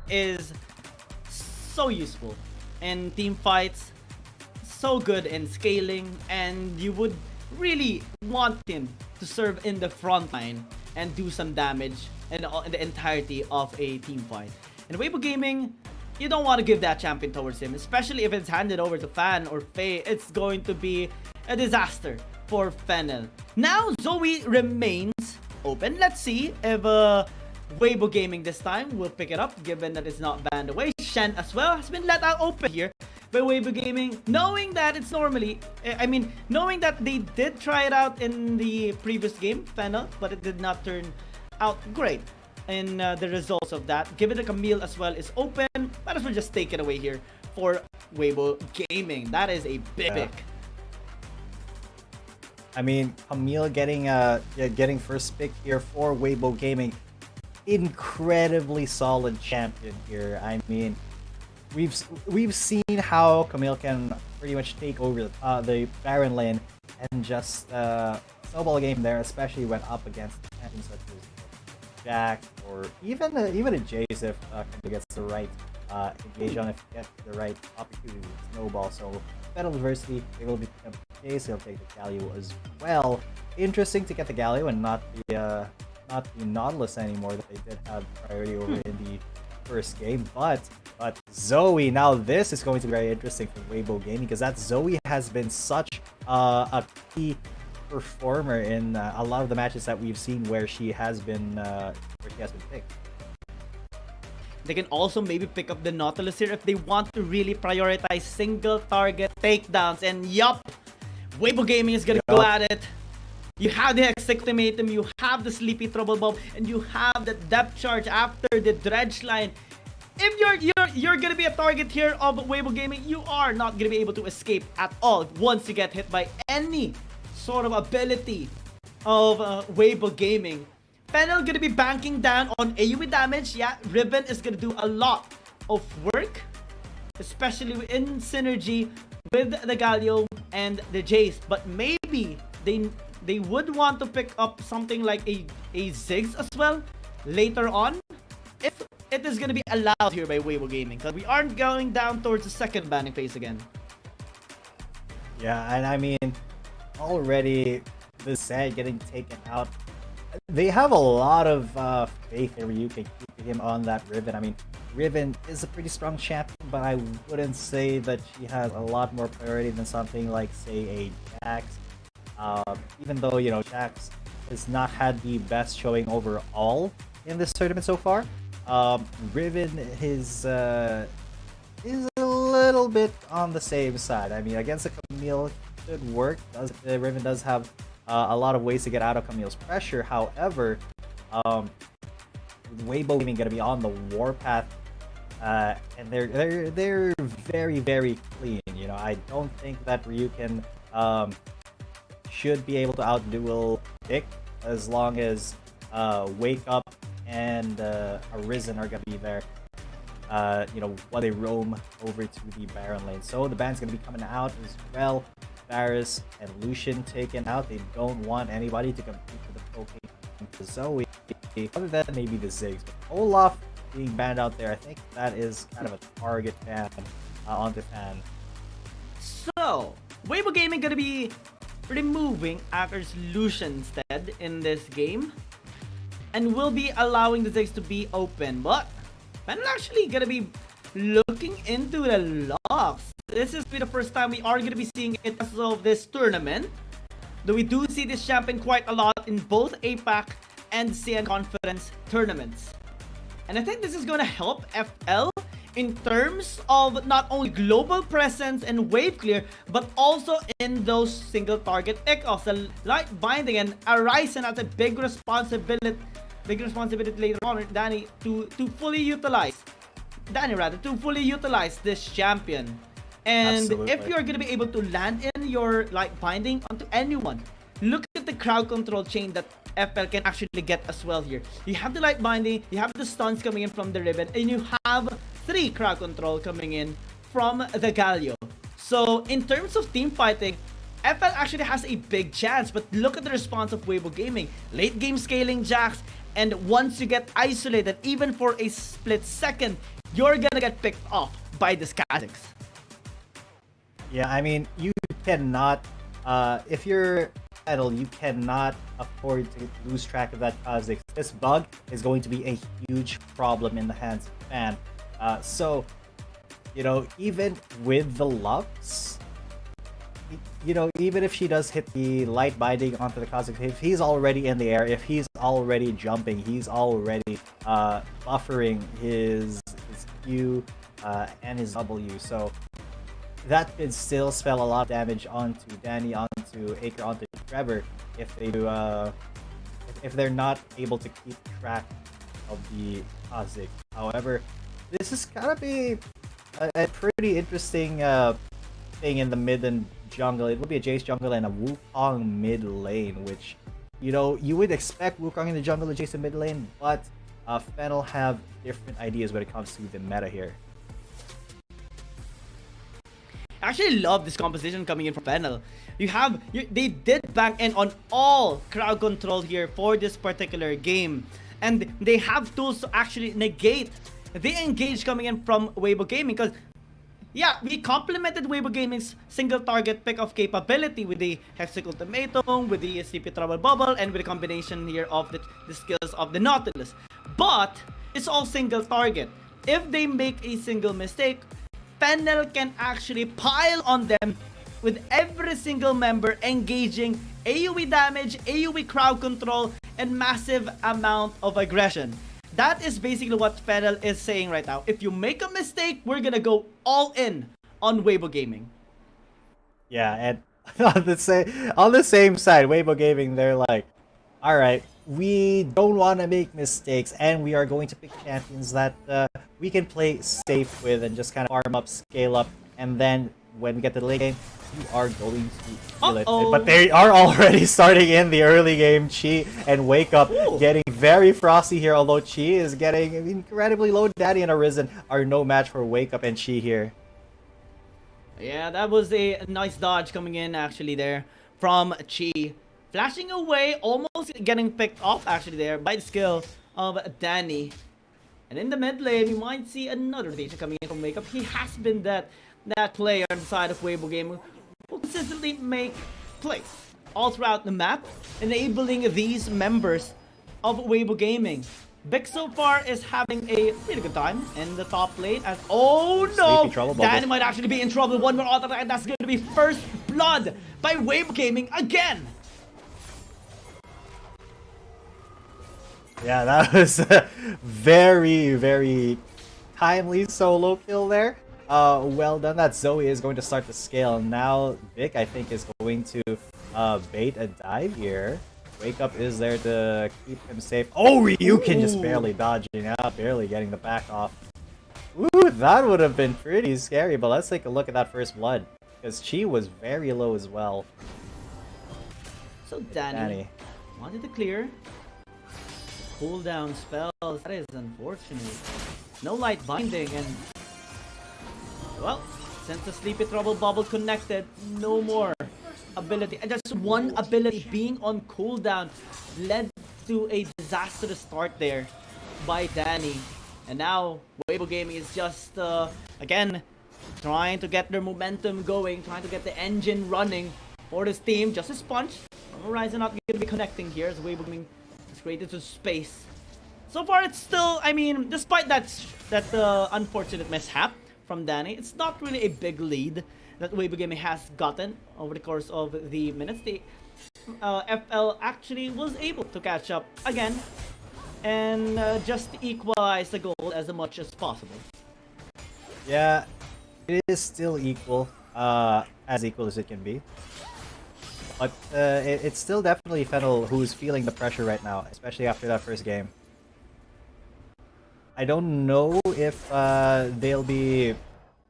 is so useful in team fights, so good in scaling, and you would really want him to serve in the front line and do some damage in the entirety of a team fight. In Weibo Gaming, you don't want to give that champion towards him, especially if it's handed over to Fan or Faye. It's going to be a disaster for Fennel. Now Zoe remains open. Let's see if Weibo Gaming this time will pick it up, given that it's not banned away. Shen as well has been let out open here by Weibo Gaming, knowing that it's normally, knowing that they did try it out in the previous game, Fennel, but it did not turn out great in the results of that. Given that Camille as well is open, might as well just take it away here for Weibo Gaming. That is a big pick. I mean, Camille getting first pick here for Weibo Gaming. Incredibly solid champion here. I mean, we've seen how Camille can pretty much take over the Baron lane and just snowball a game there, especially when up against champions such as Jack or even a Jace if Camille gets the right engage on, if he gets the right opportunity to snowball. So Fennel Diversity, they will be Jace, he'll take the Galio as well. Interesting to get the Galio and not the Nautilus anymore that they did have priority over in the first game. But Zoe, now this is going to be very interesting for Weibo Gaming, because that Zoe has been such a key performer in a lot of the matches that we've seen where she has been picked. They can also maybe pick up the Nautilus here if they want to really prioritize single target takedowns. And yup, Weibo Gaming is gonna go at it. You have the Hex Ultimatum, you have the Sleepy Trouble Bomb, and you have the Depth Charge after the Dredge line. If you're gonna be a target here of Weibo Gaming, you are not gonna be able to escape at all once you get hit by any sort of ability of Weibo Gaming. Fennel gonna be banking down on AoE damage. Yeah, Ribbon is gonna do a lot of work, especially in synergy with the Galio and the Jace. But maybe they would want to pick up something like a Ziggs as well later on, if it is gonna be allowed here by Weibo Gaming, because we aren't going down towards the second banning phase again. Yeah, and I mean, already the Zed getting taken out. They have a lot of faith in Ryu can keep him on that Riven. I mean, Riven is a pretty strong champion, but I wouldn't say that she has a lot more priority than something like, say, a Jax. Even though, you know, Jax has not had the best showing overall in this tournament so far. Riven is a little bit on the same side. I mean, against a Camille, it should work. Riven does have a lot of ways to get out of Camille's pressure. However, Weibo Gaming gonna be on the warpath, and they're very, very clean. You know, I don't think that Ryu can should be able to outduel Dick, as long as Wake Up and Arisen are gonna be there. You know, while they roam over to the Baron lane. So the ban's gonna be coming out as well. Varus and Lucian taken out. They don't want anybody to compete for the Poké Zoe, other than maybe the Ziggs. But Olaf being banned out there, I think that is kind of a target ban onto Fan. So, Weibo Gaming gonna be removing Acker's Lucian instead in this game, and will be allowing the Ziggs to be open. But Fennel actually gonna be looking into the locks. This is the first time we are going to be seeing it as of this tournament. Though we do see this champion quite a lot in both APAC and CN Conference tournaments. And I think this is going to help FL in terms of not only global presence and wave clear, but also in those single target echoes. The light binding and Arisen has a big responsibility later on, Danny, to fully utilize this champion. And Absolutely. if you're gonna be able to land in your light binding onto anyone, look at the crowd control chain that FL can actually get as well here. You have the light binding, you have the stuns coming in from the Ribbon, and you have 3 crowd control coming in from the Galio. So in terms of team fighting, FL actually has a big chance, but look at the response of Weibo Gaming. Late game scaling jacks, and once you get isolated, even for a split second, you're gonna get picked off by the Kazakhs. Yeah, I mean, you cannot, if you're Fennel, you cannot afford to lose track of that Kazakhs. This bug is going to be a huge problem in the hands of Fan. So, you know, even with the Lux, you know, even if she does hit the light binding onto the Kazakhs, if he's already in the air, if he's already jumping, he's already buffering his Q and his W. So that could still spell a lot of damage onto Danny, onto Acre, onto Trevor if they do if they're not able to keep track of the Kazakhs. However, this is gonna be a pretty interesting thing in the mid and jungle. It will be a Jace jungle and a Wukong mid lane, which, you know, you would expect Wukong in the jungle and Jace in mid lane, but Fennel have different ideas when it comes to the meta here. I actually love this composition coming in from Fennel. They did bank in on all crowd control here for this particular game, and they have tools to actually negate the engage coming in from Weibo Gaming, because yeah, we complemented Weibo Gaming's single target pick off capability with the Hextech Ultimatum, with the Sleepy Trouble Bubble, and with the combination here of the skills of the Nautilus. But it's all single target. If they make a single mistake, Fennel can actually pile on them with every single member engaging AoE damage, AoE crowd control, and massive amount of aggression. That is basically what Fennel is saying right now. If you make a mistake, we're gonna go all in on Weibo Gaming. Yeah, and on the same side, Weibo Gaming, they're like, alright, we don't want to make mistakes, and we are going to pick champions that we can play safe with and just kind of farm up, scale up, and then when we get to the late game, you are going to kill it. But they are already starting in the early game. Chi and Wake Up getting very frosty here, although Chi is getting incredibly low. Daddy and Arisen are no match for Wake Up and Chi here. Yeah, that was a nice dodge coming in actually there from Chi. Flashing away, almost getting picked off actually there by the skill of Danny. And in the mid lane, you might see another rotation coming in from Wake Up. He has been that player on the side of Weibo Gaming who will consistently make plays all throughout the map, enabling these members of Weibo Gaming. Big so far is having a really good time in the top lane as no! Danny might actually be in trouble. One more auto attack, that's going to be first blood by Weibo Gaming again. Yeah, that was a very, very timely solo kill there. Well done. That Zoe is going to start to scale. Now Vic, I think, is going to bait a dive here. Wake Up is there to keep him safe. Oh, Ryukin just barely dodging out, barely getting the back off. Ooh, that would have been pretty scary, but let's take a look at that first blood, because Chi was very low as well. So Danny wanted to clear. Cooldown spells, that is unfortunate. No light binding, and well, since the Sleepy Trouble Bubble connected, no more ability. And just one ability being on cooldown led to a disastrous start there by Danny. And now Weibo Gaming is just again trying to get their momentum going, trying to get the engine running for this team. Just a sponge. Horizon not going to be connecting here as Weibo Gaming is created to space. So far, it's still, I mean, despite that unfortunate mishap from Danny, it's not really a big lead that Weibo Gaming has gotten over the course of the minutes. The FL actually was able to catch up again and just equalize the goal as much as possible. Yeah, it is still equal, as equal as it can be. But it's still definitely Fennel who's feeling the pressure right now, especially after that first game. I don't know if they'll be,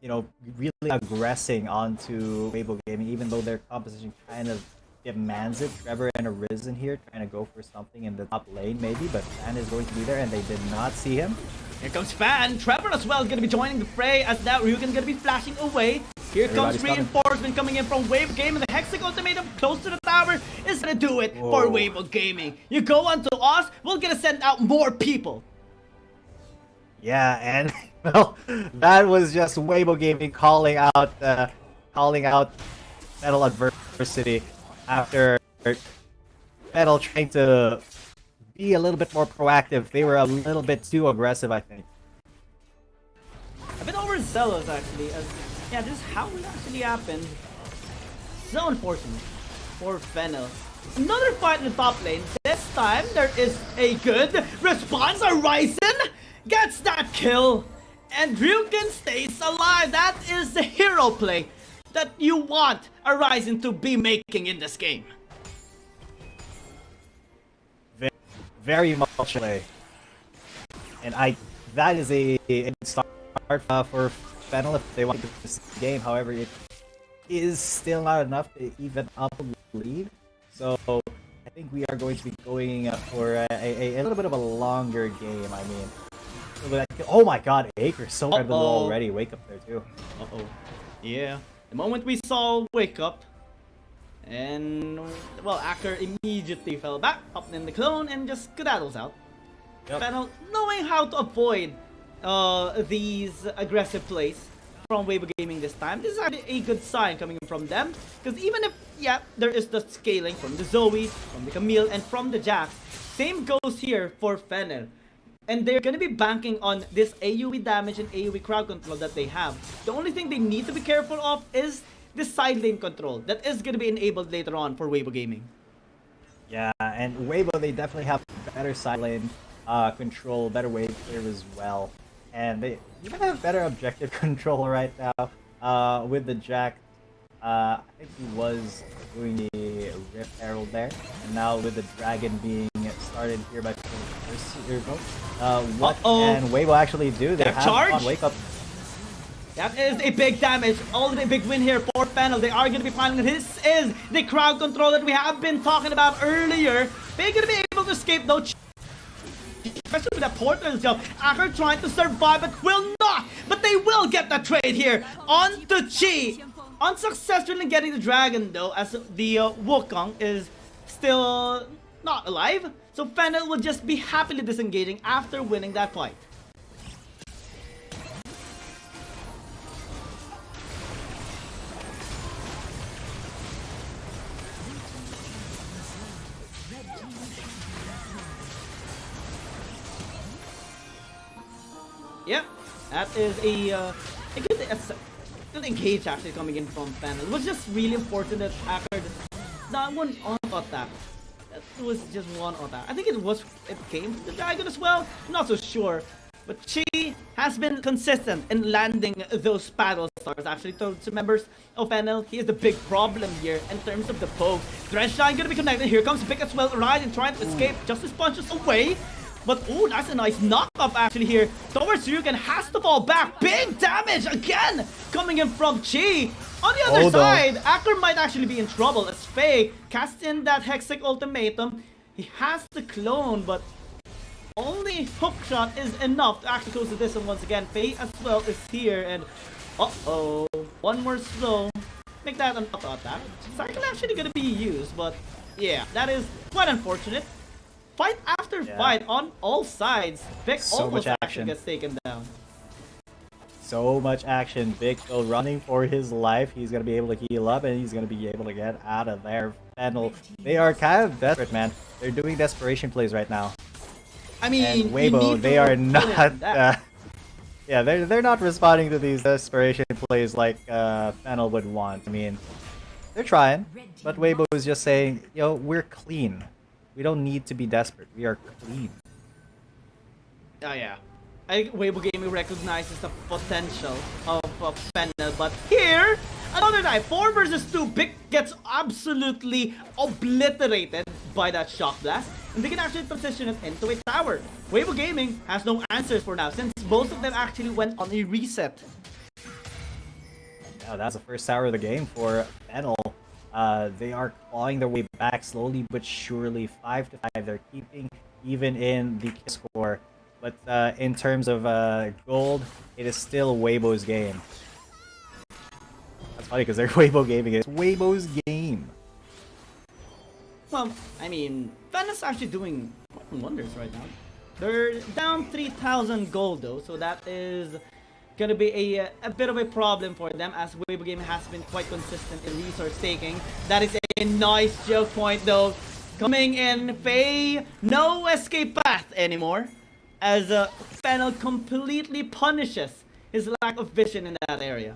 you know, really aggressing onto Weibo Gaming, even though their composition kind of demands it. Trevor and Arisen here trying to go for something in the top lane maybe, but Fan is going to be there and they did not see him. Here comes Fan. Trevor as well is going to be joining the fray as now Ryukin's going to be flashing away. Here comes Everybody's coming. reinforcement coming in from Weibo Gaming. The Hexagon ultimatum close to the tower is gonna do it for Weibo Gaming. You go onto us, we're gonna send out more people. Yeah, and well, that was just Weibo Gaming calling out Fennel adversity after Fennel trying to be a little bit more proactive. They were a little bit too aggressive, I think. A bit overzealous, actually. Yeah, this is how it actually happened. So unfortunate for Fennel. Another fight in the top lane. This time, there is a good response. Ryzen gets that kill. And Ryuken stays alive. That is the hero play that you want a Ryzen to be making in this game. Very much play. And that is a start for Fennel if they want to this game. However, it is still not enough to even up the lead. So I think we are going to be going for a little bit of a longer game. I mean, oh my God, Acre so incredible already. Wake up there too. Yeah. The moment we saw Wake Up, and well, Acker immediately fell back, popped in the clone, and just skedaddles out. Yep. Fennel knowing how to avoid these aggressive plays from Weibo Gaming this time. This is actually a good sign coming from them, because even if, yeah, there is the scaling from the Zoe, from the Camille, and from the Jack, same goes here for Fennel. And they're going to be banking on this AoE damage and AoE crowd control that they have. The only thing they need to be careful of is the side lane control. That is going to be enabled later on for Weibo Gaming. Yeah, and Weibo, they definitely have better side lane control, better wave clear as well. And they even have better objective control right now with the Jack. I think he was doing a Rift Herald there. And now with the Dragon being started here by what can Weibo actually do? They have on Wake Up. That is a big damage. Already a big win here for Fennel. They are going to be piling it. This is the crowd control that we have been talking about earlier. They're going to be able to escape though. Especially with that portal itself. Acker trying to survive but will not. But they will get that trade here on to Chi. Unsuccessful in getting the dragon though, as the Wukong is still not alive. So Fennel will just be happily disengaging after winning that fight. Yep, that is a good engage actually coming in from Fennel. It was just really important that Acker that one on attack. That was just one attack. I think it came from the dragon as well. I'm not so sure. But Chi has been consistent in landing those battle stars actually to members of Fennel. He is the big problem here in terms of the poke. Thresh-Shine gonna be connected. Here comes Big as well, Ryzen trying to escape. Justice punches away. But oh, that's a nice knock-up actually here. Towards Ryuken has to fall back. Big damage again coming in from Chi. On the other side, Acker might actually be in trouble as Faye casts in that Hextech ultimatum. He has to clone, but only hookshot is enough to actually close the distance once again. Faye as well is here, and one more slow. Make that an auto attack. Cycle actually gonna be used, but yeah, that is quite unfortunate. Fight after fight on all sides. Vic almost actually gets taken down. So much action. Vic still running for his life. He's going to be able to heal up and he's going to be able to get out of there. Fennel, they are kind of desperate, man. They're doing desperation plays right now. I mean, and Weibo, they are not... yeah, they're not responding to these desperation plays like Fennel would want. I mean, they're trying, but Weibo is just saying, yo, we're clean. We don't need to be desperate. We are clean. Oh yeah. I think Weibo Gaming recognizes the potential of Fennel, but here, another time, 4 versus 2, Big gets absolutely obliterated by that shock blast, and they can actually position it into a tower. Weibo Gaming has no answers for now, since both of them actually went on a reset. Now that's the first tower of the game for Fennel. They are clawing their way back slowly but surely. 5-5, they're keeping even in the score. But in terms of gold, it is still Weibo's game. it's funny because they're Weibo gaming. It's Weibo's game. Well, I mean, Fennel's actually doing wonders right now. They're down 3,000 gold though, so that is gonna be a bit of a problem for them, as Weibo Gaming has been quite consistent in resource taking. That is a nice choke point though. Coming in, Faye, no escape path anymore, as Fennel completely punishes his lack of vision in that area.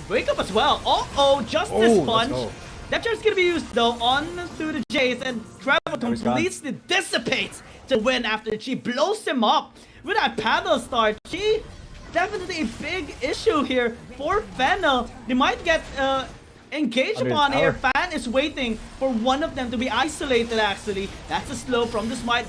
Wake up as well. Uh-oh, Justice Punch. That charge is gonna be used though on through the Jace, and Trevor completely dissipates to win after she blows him up with that paddle start. She definitely a big issue here for Fennel. They might get engaged upon here. Fan is waiting for one of them to be isolated actually. That's a slow from the smite.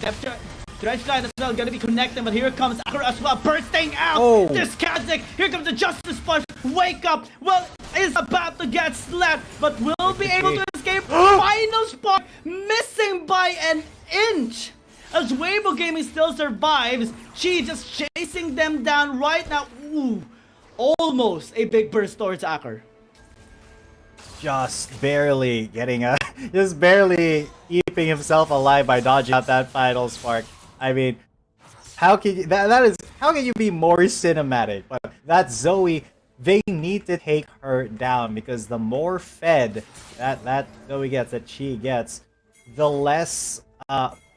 Dredge line as well, gonna be connecting, but here comes Akira as well, bursting out. This Kazik, here comes the Justice Punch. Wake up, well, is about to get slapped, but will be able to escape. Final spot, missing by an inch. As Weibo Gaming still survives, she just chasing them down right now. Ooh, almost a big burst towards Akir. Just barely getting just barely keeping himself alive by dodging out that final spark. I mean, how can you, how can you be more cinematic? But that Zoe, they need to take her down, because the more fed that Zoe gets, that she gets, the less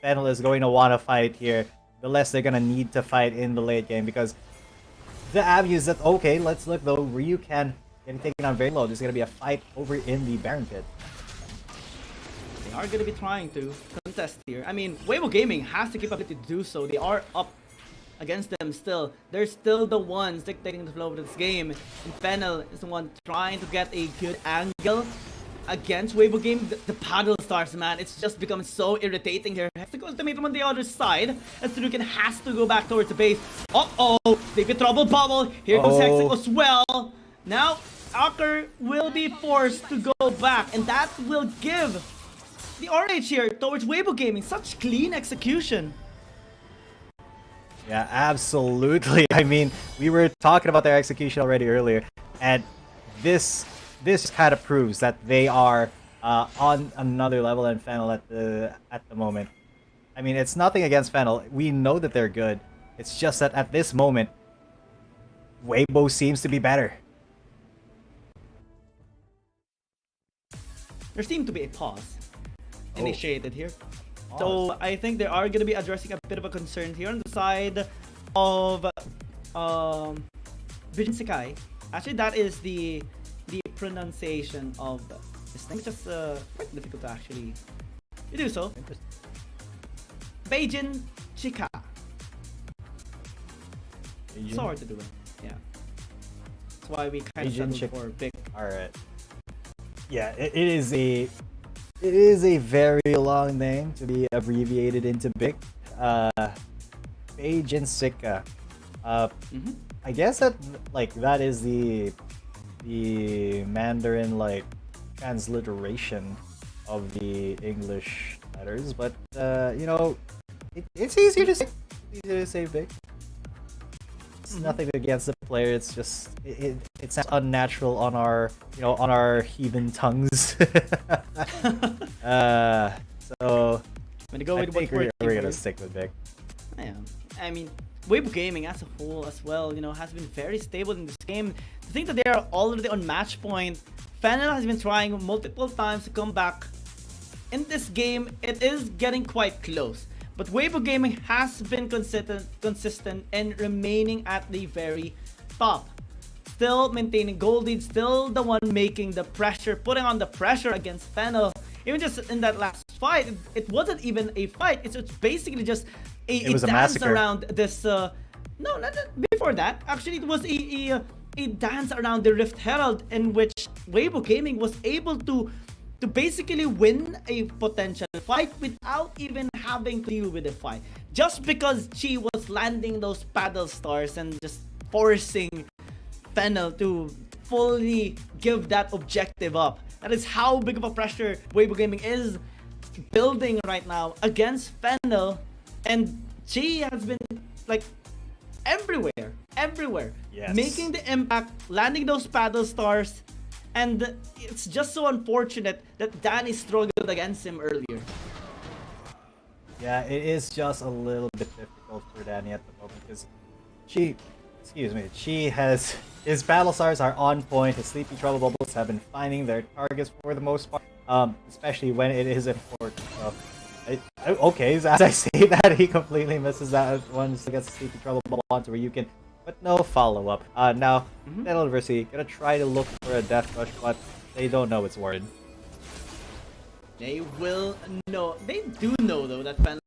Fennel is going to want to fight here, the less they're gonna need to fight in the late game, because the avenues that, okay, let's look though, Ryukan getting taken on very low. There's gonna be a fight over in the Baron Pit. They are going to be trying to contest here. I mean, Weibo Gaming has to keep up to do so. They are up against them still. They're still the ones dictating the flow of this game. And Fennel is the one trying to get a good angle against Weibo Gaming. The paddle stars, man, it's just becoming so irritating here. Has to go to meet them on the other side, as Ryukan has to go back towards the base. Uh-oh, they get trouble bubble. Here comes Hexing as well. Now, Akir will be forced to go back, and that will give the RH here towards Weibo Gaming. Such clean execution. Yeah, absolutely. I mean, we were talking about their execution already earlier, and this kind of proves that they are on another level than Fennel at the moment. I mean, it's nothing against Fennel. We know that they're good. It's just that at this moment, Weibo seems to be better. There seemed to be a pause initiated here. So I think they are going to be addressing a bit of a concern here on the side of Vision Sekai. Actually, that is the pronunciation of this thing. It's just quite difficult to actually do so. Beijing Chika. So hard to do it. Yeah. That's why we kind of settled for big. Alright. Yeah, it is a very long name to be abbreviated into big. Beijing Sika. I guess that is the Mandarin transliteration of the English letters, but you know, it's easier to say big. It's nothing against the player. It's just it's unnatural on our heathen tongues. So I'm gonna go with what we're gonna stick with big. Yeah, I mean, Weibo Gaming as a whole as well, you know, has been very stable in this game. To think that they are already on match point. Fennel has been trying multiple times to come back. In this game, it is getting quite close. But Weibo Gaming has been consistent and remaining at the very top. Still maintaining gold lead, still the one making the pressure, putting on the pressure against Fennel. Even just in that last fight, it wasn't even a fight. It's basically just a dance massacre around this. No, not before that. Actually, it was a dance around the Rift Herald, in which Weibo Gaming was able to basically win a potential fight without even having to deal with the fight, just because she was landing those paddle stars and just forcing Fennel to fully give that objective up. That is how big of a pressure Weibo Gaming is building right now against Fennel, and she has been like everywhere, yes, making the impact, landing those paddle stars, And it's just so unfortunate that Danny struggled against him earlier. Yeah, it is just a little bit difficult for Danny at the moment because his battle stars are on point. His sleepy trouble bubbles have been finding their targets for the most part, especially when it is important. So, okay, so as I say that, he completely misses that one. Still gets a sleepy trouble bubble onto where you can, but no follow up. Now, Fennel University gonna try to look for a death rush, but they don't know it's worded. They will know. They do know though that Fennel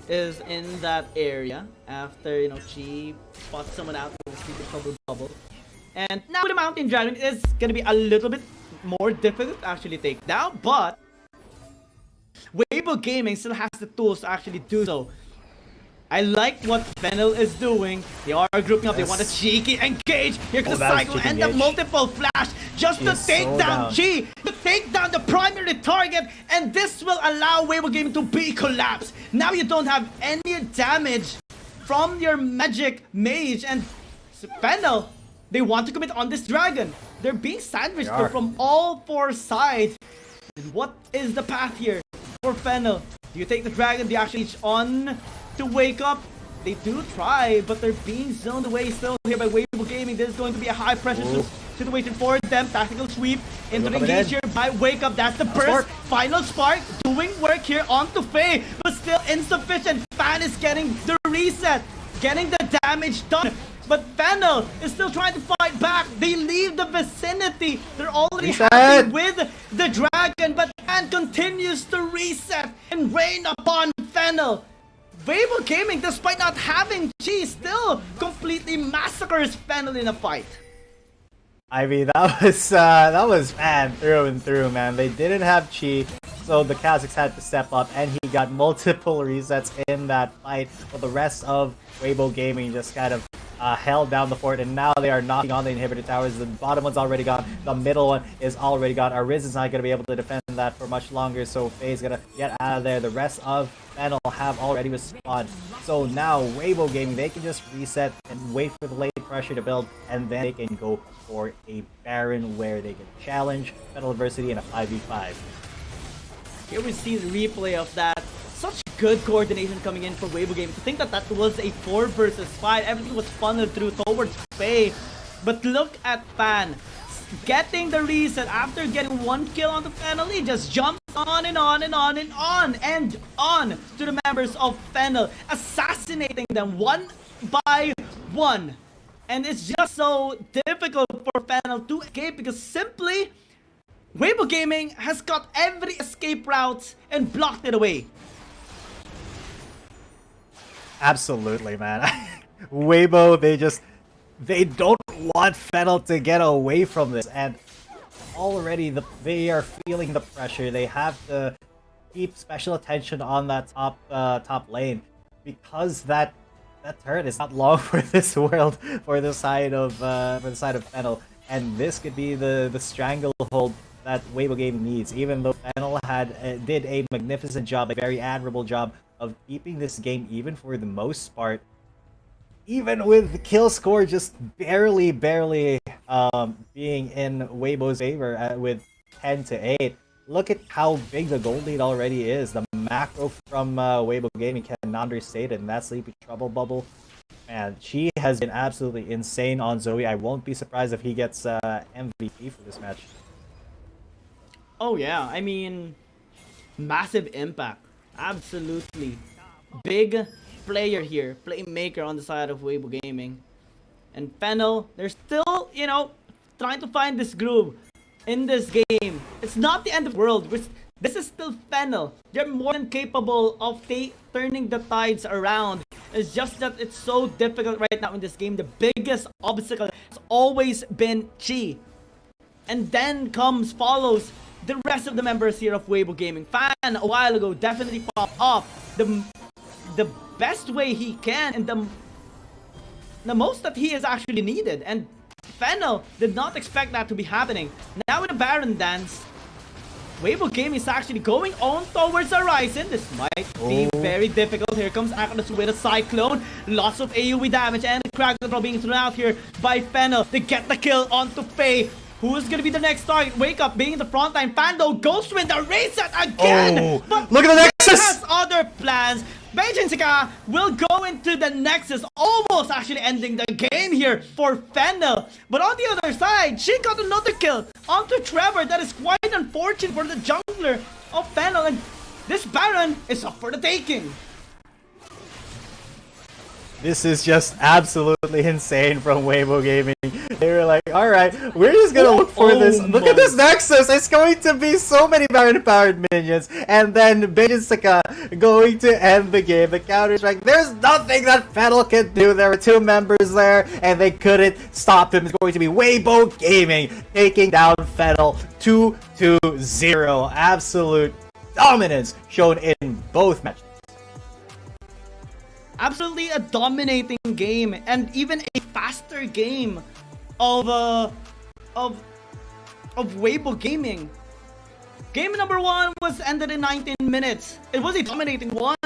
is in that area after she spots someone out with a sleepy trouble bubble. And now the Mountain Dragon is gonna be a little bit more difficult to actually take down, but Weibo Gaming still has the tools to actually do so. I like what Fennel is doing. They are grouping up. They want a cheeky engage. Here comes the cycle and the multiple flash just to take down G, to take down the primary target, and this will allow Weibo Gaming to be collapsed. Now you don't have any damage from your magic mage, and Fennel, they want to commit on this dragon. They're being sandwiched from all four sides. And what is the path here for Fennel? Do you take the dragon? Do you actually reach on to wake up? They do try, but they're being zoned away still here by Weibo Gaming. There's going to be a high pressure situation for them. Tactical sweep into the engage here by Wake Up. That's the burst. Final spark doing work here onto Faye, but still insufficient. Fan is getting the reset, getting the damage done. But Fennel is still trying to fight back. They leave the vicinity. They're already happy with the dragon, but Fan continues to reset and rain upon Fennel. Weibo Gaming, despite not having Chi, still completely massacres Fennel in a fight. I mean, that was Fan through and through, man. They didn't have Chi, so the Kazakhs had to step up, and he got multiple resets in that fight. But the rest of Weibo Gaming just kind of held down the fort, and now they are knocking on the inhibitor towers. The bottom one's already gone. The middle one is already gone. Arizen's not going to be able to defend that for much longer, so Faye's going to get out of there. The rest of Fennel have already respawned. So now Weibo Gaming, they can just reset and wait for the late pressure to build, and then they can go for a Baron where they can challenge Fennel University in a 5v5. Here we see the replay of that. Such good coordination coming in for Weibo Gaming. To think that that was a 4 versus 5, everything was funneled through towards Faye. But look at Fan getting the reset after getting 1 kill on the Fennel. He just jumps on and on and on and on and on to the members of Fennel, assassinating them one by one. And it's just so difficult for Fennel to escape because simply Weibo Gaming has got every escape route and blocked it away. Absolutely, man. Weibo, they don't want Fennel to get away from this, and already they are feeling the pressure. They have to keep special attention on that top lane because that turret is not long for this world, for the side of Fennel, and this could be the stranglehold that Weibo Gaming needs. Even though Fennel did a magnificent job, a very admirable job of keeping this game even for the most part, even with the kill score just barely being in Weibo's favor with 10-8. Look at how big the gold lead already is. The macro from Weibo Gaming cannot be stated, and that Sleepy Trouble Bubble, man, she has been absolutely insane on Zoe. I won't be surprised if he gets MVP for this match. Oh yeah, I mean, massive impact. Absolutely. Big player here, playmaker on the side of Weibo Gaming. And Fennel, they're still, trying to find this groove in this game. It's not the end of the world. This is still Fennel. They're more than capable of turning the tides around. It's just that it's so difficult right now in this game. The biggest obstacle has always been Chi. And then follows the rest of the members here of Weibo Gaming. Fan a while ago definitely popped off the best way he can and the most that he is actually needed. And Fennel did not expect that to be happening. Now with the Baron dance, Weibo Gaming is actually going on towards Horizon. This might be very difficult. Here comes Akanos with a Cyclone. Lots of AoE damage and the crack control being thrown out here by Fennel to get the kill onto Faye. Who's gonna be the next target? Wake Up being in the front line. Fando goes to win the reset again! Oh, But look at the Nexus! has other plans. Beijing will go into the Nexus, almost actually ending the game here for Fennel. But on the other side, she got another kill onto Trevor. That is quite unfortunate for the jungler of Fennel. And this Baron is up for the taking. This is just absolutely insane from Weibo Gaming. They were like, alright, we're just gonna look for this. Look at this Nexus! It's going to be so many Baron-powered minions. And then Beijing going to end the game. The counter-strike. There's nothing that Fennel can do. There were two members there, and they couldn't stop him. It's going to be Weibo Gaming taking down Fennel 2-0. Absolute dominance shown in both matches. Absolutely a dominating game, and even a faster game of Weibo Gaming. Game number 1 was ended in 19 minutes. It was a dominating one,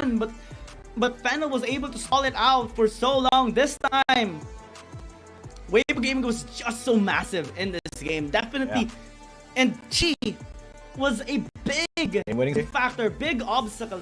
but Fennel was able to stall it out for so long. This time, Weibo Gaming was just so massive in this game. Definitely, Yeah. and she was a big Winning factor, big obstacle